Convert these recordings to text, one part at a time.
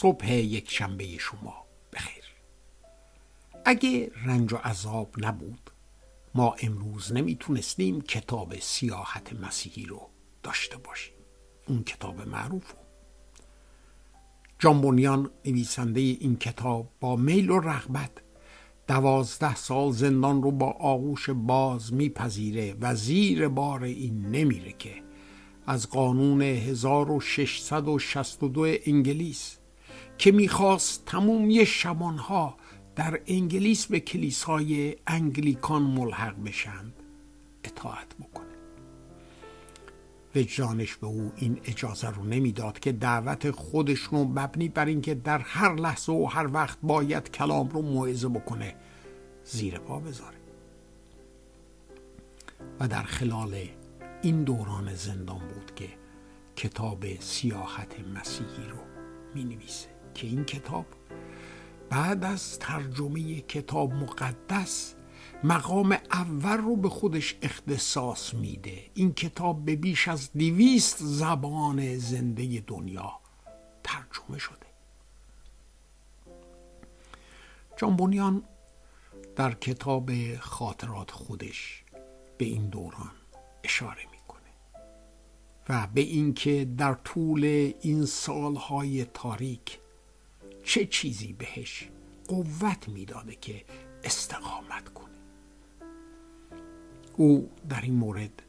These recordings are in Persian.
صبح یک شنبه شما بخیر. اگه رنج و عذاب نبود ما امروز نمیتونستیم کتاب سیاحت مسیحی رو داشته باشیم. اون کتاب معروف. جان بونیان نویسنده این کتاب با میل و رغبت 12 سال زندان رو با آغوش باز میپذیره و زیر بار این نمیره که از قانون 1662 انگلیس که میخواست تمامی شبانها در انگلیس به کلیسای انگلیکان ملحق بشند اطاعت بکنه. وجدانش به او این اجازه رو نمیداد که دعوت خودش رو مبنی بر اینکه در هر لحظه و هر وقت باید کلام رو موعظه بکنه زیر پا بذاره. و در خلال این دوران زندان بود که کتاب سیاحت مسیحی رو می نویسه که این کتاب بعد از ترجمه کتاب مقدس مقام اول رو به خودش اختصاص میده. این کتاب به بیش از 200 زبان زنده دنیا ترجمه شده. جان بونیان در کتاب خاطرات خودش به این دوران اشاره میکنه و به اینکه در طول این سالهای تاریک چه چیزی بهش قوت میداده که استقامت کنه. او در این مورد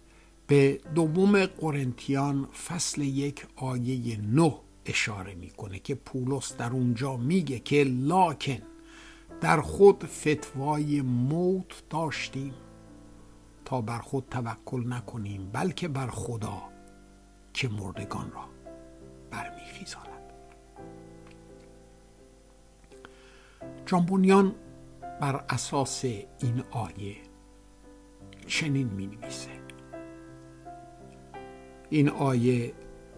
به دوم قرنتیان فصل 1 آیه 9 اشاره میکنه که پولس در اونجا میگه که لکن در خود فتوای موت داشتیم تا بر خود توکل نکنیم بلکه بر خدا که مردگان را برمیخیزاند. جان بونیان بر اساس این آیه چنین می نویسه: این آیه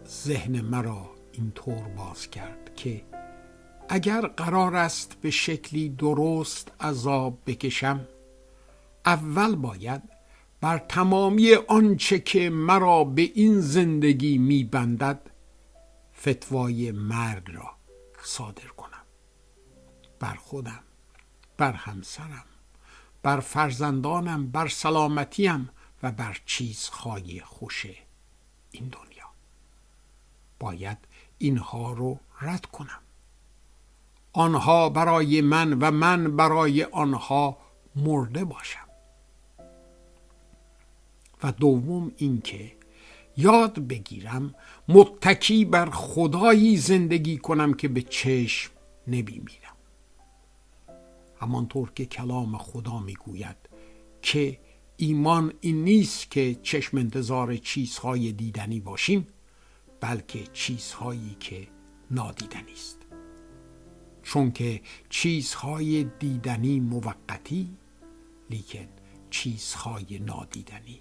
ذهن مرا اینطور باز کرد که اگر قرار است به شکلی درست عذاب بکشم اول باید بر تمامی آنچه که مرا به این زندگی می بندد فتوای مرگ را صادر کنم. بر خودم، بر همسرم، بر فرزندانم، بر سلامتیم و بر چیزهای خوش این دنیا. باید اینها رو رد کنم. آنها برای من و من برای آنها مرده باشم. و دوم اینکه یاد بگیرم متکی بر خدایی زندگی کنم که به چشم نمی‌بینم. همانطور که کلام خدا میگوید که ایمان این نیست که چشم انتظار چیزهای دیدنی باشیم بلکه چیزهایی که نادیدنی است. چون که چیزهای دیدنی موقتی لیکن چیزهای نادیدنی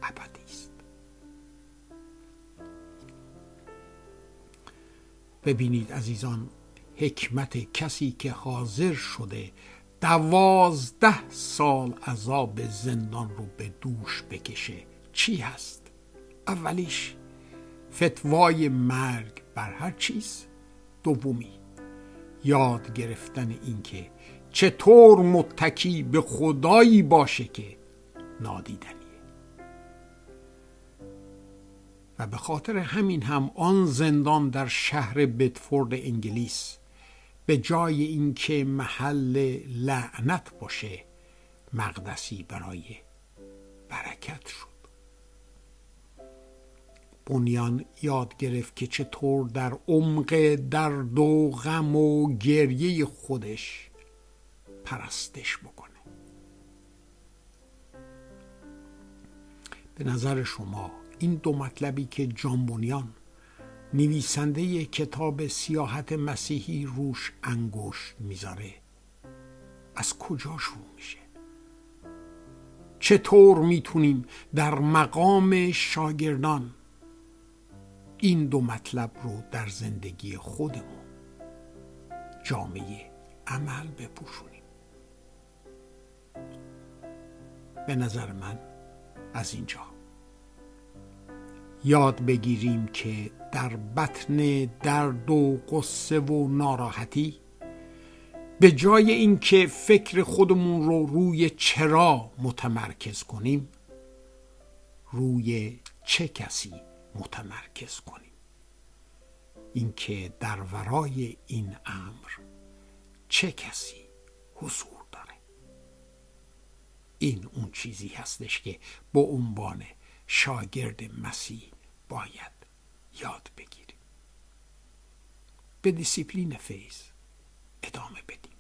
ابدی است. ببینید عزیزان، حکمت کسی که حاضر شده 12 سال عذاب زندان رو به دوش بکشه چی هست؟ اولیش فتوای مرگ بر هر چیز. دومی یاد گرفتن این که چطور متکی به خدایی باشه که نادیدنیه. و به خاطر همین هم آن زندان در شهر بدفورد انگلیس به جای اینکه محل لعنت باشه مقدسی برای برکت شد. بونیان یاد گرفت که چطور در عمق درد و غم و گریه خودش پرستش بکنه. به نظر شما این دو مطلبی که جان بونیان نویسنده کتاب سیاحت مسیحی روش انگشت میذاره از کجا شروع میشه؟ چطور میتونیم در مقام شاگردان این دو مطلب رو در زندگی خودمون جامعه عمل بپوشونیم؟ به نظر من از اینجا یاد بگیریم که در بطن درد و غصه و ناراحتی به جای اینکه فکر خودمون رو روی چرا متمرکز کنیم، روی چه کسی متمرکز کنیم. اینکه در ورای این امر چه کسی حضور داره. این اون چیزی هستش که به عنوان شاگرد مسیح باید یاد بگیریم. به دیسیپلین فیض ادامه بدیم.